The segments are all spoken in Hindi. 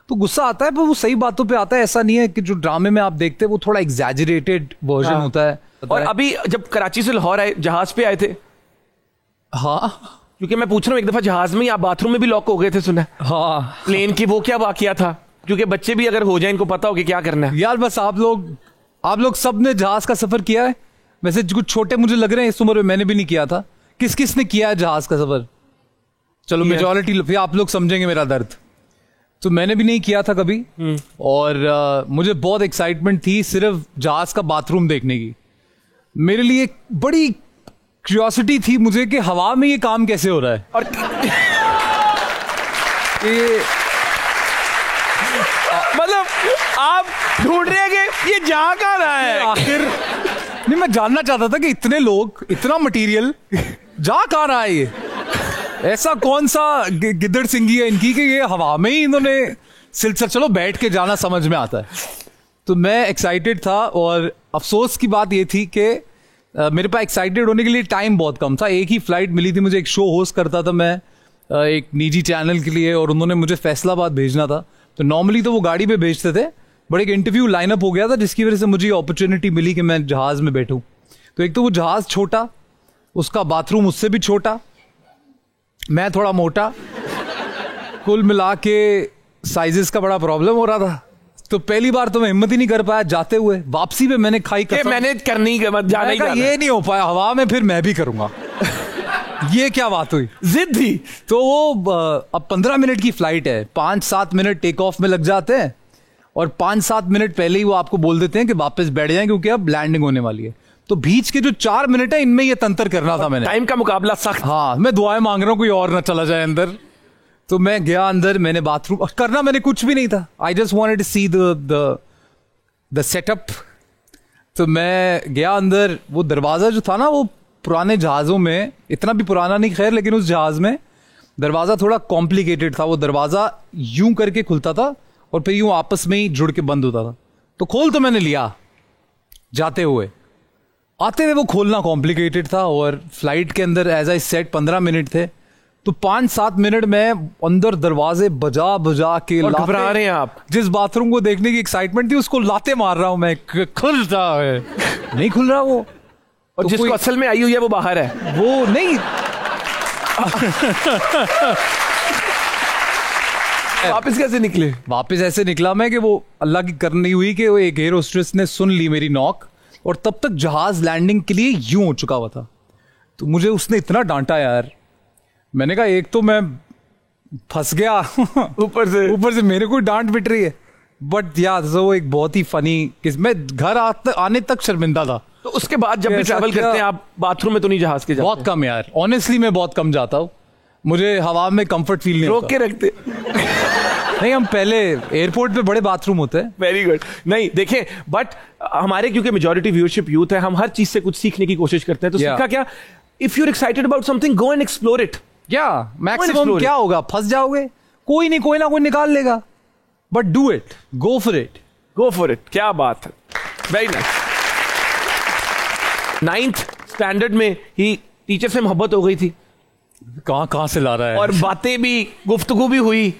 तो गुस्सा आता है, पर वो सही बातों पे आता है। ऐसा नहीं है कि जो ड्रामे में आप देखते हैं वो थोड़ा एग्जैजरेटेड वर्जन होता है। और अभी जब कराची से लाहौर आए, जहाज पे आए थे? हाँ, क्योंकि मैं पूछ रहा हूँ, एक दफा जहाज में आप बाथरूम में भी लॉक हो गए थे, सुना? हाँ, प्लेन की वो क्या वाकया था? क्योंकि बच्चे भी अगर हो जाए, इनको पता हो कि क्या करना है। यार बस आप लोग सब ने जहाज का सफर किया है। वैसे कुछ छोटे मुझे लग रहे हैं इस उम्र में, मैंने भी नहीं किया था। किस ने किया है जहाज का सफर? चलो मेजॉरिटी, फिर आप लोग समझेंगे मेरा दर्द। तो मैंने भी नहीं किया था कभी। और मुझे बहुत एक्साइटमेंट थी सिर्फ जहाज का बाथरूम देखने की। मेरे लिए बड़ी क्यूरियोसिटी थी मुझे कि हवा में ये काम कैसे हो रहा है। और ये मतलब आप ढूंढ रहे हैं कि ये जा कहाँ रहा है आखिर। नहीं, मैं जानना चाहता था कि इतने लोग, इतना मटेरियल जा कहाँ रहा है ये। ऐसा कौन सा गिद्दड़ सिंगी है इनकी कि ये हवा में ही इन्होंने सिलसिला। चलो बैठ के जाना समझ में आता है। तो मैं एक्साइटेड था, और अफसोस की बात ये थी कि मेरे पास एक्साइटेड होने के लिए टाइम बहुत कम था। एक ही फ्लाइट मिली थी मुझे। एक शो होस्ट करता था मैं एक निजी चैनल के लिए, और उन्होंने मुझे फैसलाबाद भेजना था। तो नॉर्मली तो वो गाड़ी पे भेजते थे, बट एक इंटरव्यू लाइनअप हो गया था जिसकी वजह से मुझे अपॉर्चुनिटी मिली कि मैं जहाज में बैठूं। तो एक तो वो जहाज छोटा, उसका बाथरूम उससे भी छोटा, मैं थोड़ा मोटा, कुल मिला के साइजेस का बड़ा प्रॉब्लम हो रहा था। तो पहली बार तो मैं हिम्मत ही नहीं कर पाया जाते हुए। वापसी पे मैंने खाई कसम, मैंने करनी जाना ही जाना। ये नहीं हो पाया हवा में, फिर मैं भी करूंगा। ये क्या बात हुई, जिद थी। तो वो अब 15 मिनट की फ्लाइट है, 5-7 मिनट टेक ऑफ में लग जाते हैं, और 5-7 मिनट पहले ही वो आपको बोल देते हैं कि वापस बैठ जाएं क्योंकि अब लैंडिंग होने वाली है। तो बीच के जो 4 मिनट है, इनमें ये तंत्र करना था मैंने। टाइम का मुकाबला सख्त। हाँ, मैं दुआएं मांग रहा हूँ कोई और ना चला जाए अंदर। तो मैं गया अंदर, मैंने बाथरूम करना, मैंने कुछ भी नहीं था। I just wanted to see the setup. तो मैं गया अंदर। वो दरवाजा जो था ना, वो पुराने जहाज़ों में, इतना भी पुराना नहीं खैर, लेकिन उस जहाज़ में दरवाज़ा थोड़ा कॉम्प्लिकेटेड था। वो दरवाज़ा यूं करके खुलता था और फिर यूं आपस में ही जुड़ के बंद होता था। तो खोल तो मैंने लिया, जाते हुए आते हुए वो खोलना कॉम्प्लिकेटेड था। और फ्लाइट के अंदर एज आई सेट 15 मिनट थे, तो 5-7 मिनट में अंदर दरवाजे बजा बजा के घबरा रहे हैं आप। जिस बाथरूम को देखने की एक्साइटमेंट थी उसको लाते मार रहा हूं मैं, खुलता है नहीं खुल रहा वो। और तो जिसको असल में आई हुई है वो बाहर है, वो नहीं। वापस कैसे निकले? वापस ऐसे निकला मैं कि वो अल्लाह की करनी हुई कि वो एक एयर होस्टेस ने सुन ली मेरी नॉक, और तब तक जहाज लैंडिंग के लिए यूं हो चुका हुआ था। तो मुझे उसने इतना डांटा यार। मैंने कहा एक तो मैं फंस गया ऊपर से मेरे को डांट पिट रही है। बट यार वो एक बहुत ही फनी किस, मैं घर आने तक शर्मिंदा था। तो उसके बाद जब भी ट्रैवल करते हैं आप, बाथरूम में तो नहीं जहाज के जाते? बहुत कम यार, ऑनेस्टली मैं बहुत कम जाता हूँ। मुझे हवा में कंफर्ट फील नहीं रोक के रखते? नहीं, हम पहले एयरपोर्ट पे बड़े बाथरूम होते हैं। Very good. नहीं देखें, बट हमारे क्योंकि मेजॉरिटी व्यूअरशिप यूथ है, हम हर चीज से कुछ सीखने की कोशिश करते हैं। तो सीखा क्या? If you are excited about something, go and explore it. क्या मैक्सिमम क्या होगा? फंस जाओगे, कोई नहीं कोई ना कोई निकाल लेगा। But do it, go for it, go for it. क्या बात है, वेरी नाइस। 9th स्टैंडर्ड में ही टीचर से मोहब्बत हो गई थी। कहां से ला रहा है? और बातें भी, गुफ्तगू भी हुई।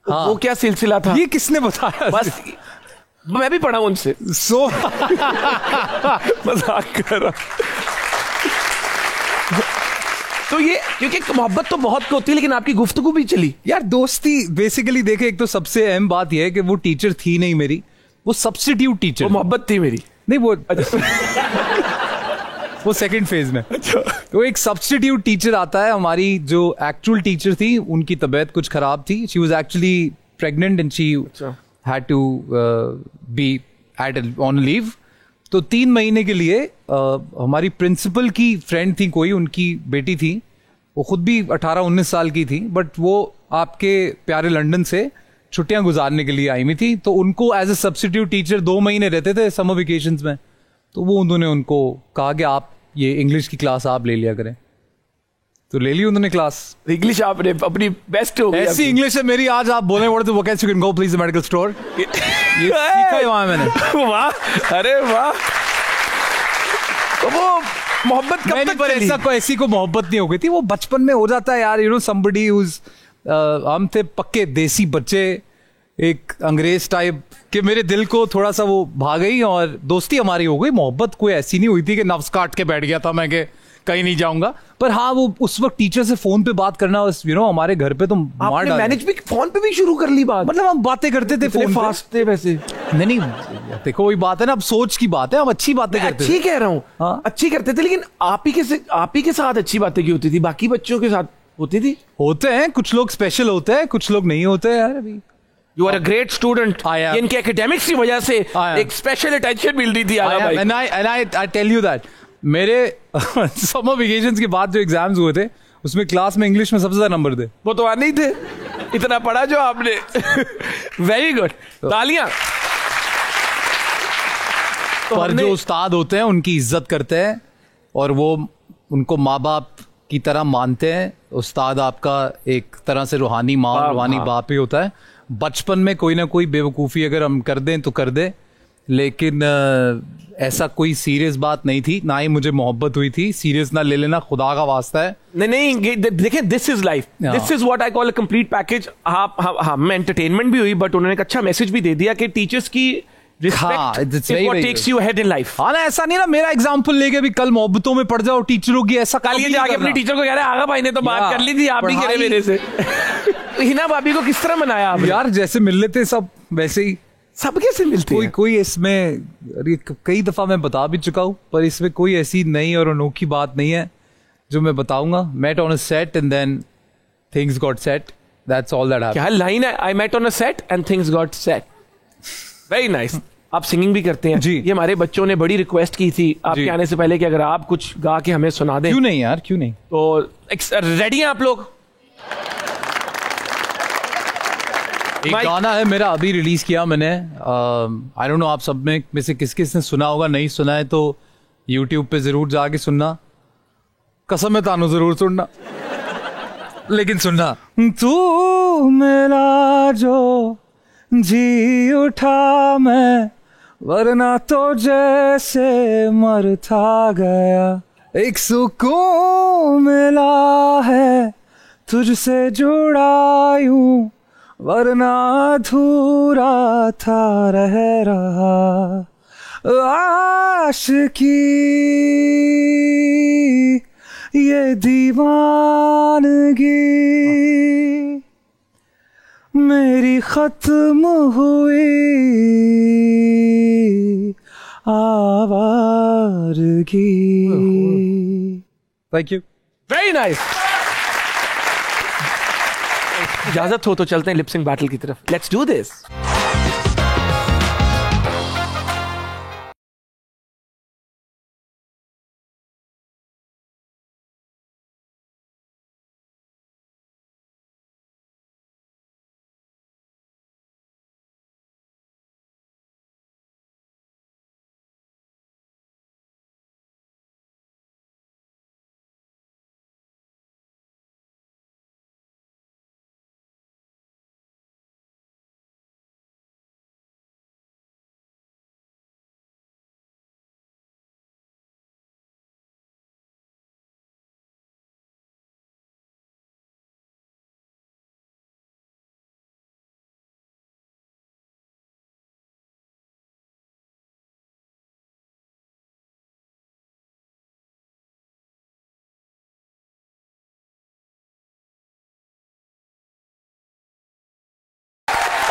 हाँ। वो क्या सिलसिला था? ये किसने बताया? बस मैं भी पढ़ा उनसे। मजाक कर रहा। तो ये क्योंकि मोहब्बत तो बहुत को होती है, लेकिन आपकी गुफ्तगू भी चली यार। दोस्ती बेसिकली देखे, एक तो सबसे अहम बात यह है कि वो टीचर थी नहीं मेरी, वो सब्स्टिट्यूट टीचर। वो मोहब्बत थी मेरी? नहीं, वो सेकंड फेज में। तो एक सब्स्टिट्यूट टीचर आता है। हमारी जो एक्चुअल टीचर थी उनकी तबीयत कुछ खराब थी। She was actually pregnant and she had to be on leave. तो 3 महीने के लिए हमारी प्रिंसिपल की फ्रेंड थी कोई, उनकी बेटी थी, वो खुद भी 18-19 साल की थी, बट वो आपके प्यारे लंदन से छुट्टियां गुजारने के लिए आई हुई थी। तो उनको एज ए सब्स्टिट्यूट टीचर 2 महीने रहते थे समर वेकेशंस में। तो वो उन्होंने उनको कहा कि आप ये इंग्लिश की क्लास आप ले लिया करें। तो ले ली उन्होंने क्लास। इंग्लिश आपने अपनी बेस्ट हो गई। ऐसी इंग्लिश है मेरी, आज आप बोले what is the vocabulary you can go please the medical store. ये सीखा है वहां मैंने। वाह, अरे वाह। तो वो मोहब्बत कब तक चली? ऐसी को मोहब्बत नहीं हो गई थी, वो बचपन में हो जाता है यार। यू नो समबडी हुज, हम थे पक्के देसी बच्चे, एक अंग्रेज टाइप कि मेरे दिल को थोड़ा सा वो भा गई और दोस्ती हमारी हो गई। मोहब्बत कोई ऐसी नहीं हुई थी कि नफ्स काट के बैठ गया था मैं कि कहीं नहीं जाऊंगा। पर हाँ, वो उस वक्त टीचर से फोन पे बात करना, हमारे घर पे तो मार डाल। मैनेज भी फोन पे भी शुरू कर ली बात? मतलब हम बातें करते थे फोन फास्ट थे वैसे। नहीं, देखो वही बात है ना, अब सोच की बात है, हम अच्छी बातें करते थे। अच्छी कह रहा हूँ, हाँ? अच्छी करते थे, लेकिन आप ही के साथ अच्छी बातें की होती थी, बाकी बच्चों के साथ होती थी? होते हैं कुछ लोग स्पेशल होते हैं, कुछ लोग नहीं होते यार। अभी you are a great student, इनके एकेडमिक्स की वजह से एक स्पेशल अटेंशन मिल रही थी। आई टेल यू दैट मेरे समर वेकेशंस के बाद जो एग्जाम्स हुए थे उसमें क्लास में इंग्लिश में सबसे ज्यादा नंबर थे। वो तो आने ही थे, इतना पढ़ा जो आपने। वेरी गुड, तालियां। पर जो उस्ताद होते हैं उनकी इज्जत करते हैं और वो उनको माँ बाप की तरह मानते हैं। उस्ताद आपका एक तरह से रूहानी माँ और रूहानी बाप ही होता है। बचपन में कोई ना कोई बेवकूफ़ी अगर हम कर दें तो कर दें, लेकिन ऐसा कोई सीरियस बात नहीं थी, ना ही मुझे मोहब्बत हुई थी। सीरियस ना ले लेना, खुदा का वास्ता है। नहीं, देखिए, this is life, this is what I call a complete package. हाँ, मैं एंटरटेनमेंट भी हुई, बट उन्होंने एक अच्छा मैसेज भी दे दिया कि टीचर्स की ऐसा नहीं ना, मेरा एग्जांपल लेके भी कल मोहब्बतों में पड़ जाओ टीचरों की, ऐसा कल ये जाके अपनी टीचर को कह रहे हैं आगा भाई ने तो बात कर ली थी, आप नहीं कह रहे मेरे से। हिना भाभी को किस तरह मनाया आपने? यार जैसे मिल लेते सब वैसे ही सब कैसे मिलते हैं? कोई इसमें कई दफा मैं बता भी चुका हूँ, पर इसमें कोई ऐसी नई और अनोखी बात नहीं है जो मैं बताऊंगा। Met on a set and then things got set, that's all that happened. क्या लाइन है? I met on a set and things got set. Very nice. आप सिंगिंग भी करते हैं जी। ये हमारे बच्चों ने बड़ी रिक्वेस्ट की थी आपके आने से पहले कि अगर आप कुछ गा के हमें सुना दें। क्यों नहीं यार, क्यों नहीं। तो रेडी हैं आप लोग? एक गाना है मेरा, अभी रिलीज किया मैंने। आई डोंट नो आप सब में से किस किस ने सुना होगा, नहीं सुना है तो यूट्यूब पे जरूर जाके सुनना। कसम है तानू जरूर सुनना, लेकिन सुनना। तू मिला जो जी उठा मैं, वरना तो जैसे मर था गया। एक सुकून मिला है तुझसे जुड़ा यूं, वरना अधूरा था रह रहा। आशिकी ये दीवानगी मेरी खत्म हुई आवारगी। Thank you. Very nice. इजाजत हो तो चलते हैं लिपसिंग बैटल की तरफ। Let's do this.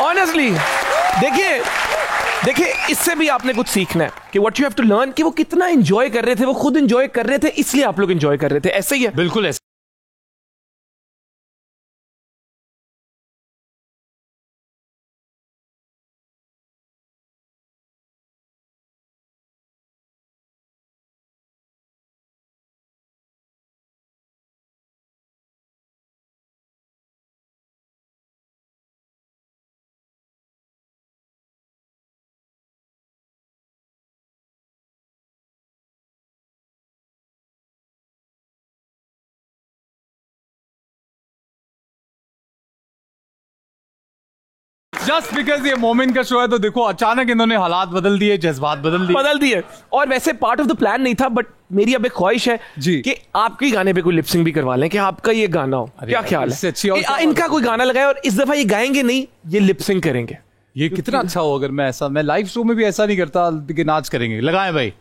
ऑनेस्टली देखिए इससे भी आपने कुछ सीखना है कि what you have to learn कि वो कितना एंजॉय कर रहे थे, वो खुद एंजॉय कर रहे थे, इसलिए आप लोग एंजॉय कर रहे थे। ऐसे ही है, बिल्कुल ऐसे। जस्ट बिकॉज ये मोमेंट का शो है तो देखो अचानक इन्होंने हालात बदल दिए, जज्बात बदल दिए। और वैसे पार्ट ऑफ द प्लान नहीं था, बट मेरी अब एक ख्वाहिश है जी कि आपके गाने पे कोई लिपसिंग भी करवा लें, कि आपका ये गाना हो। क्या ख्याल इससे है अच्छी और क्या इनका कोई गाना लगाए और इस दफा ये गाएंगे नहीं, ये लिपसिंग करेंगे। ये कितना अच्छा हो अगर मैं लाइव शो में भी ऐसा नहीं करता कि नाच करेंगे। लगाएं भाई।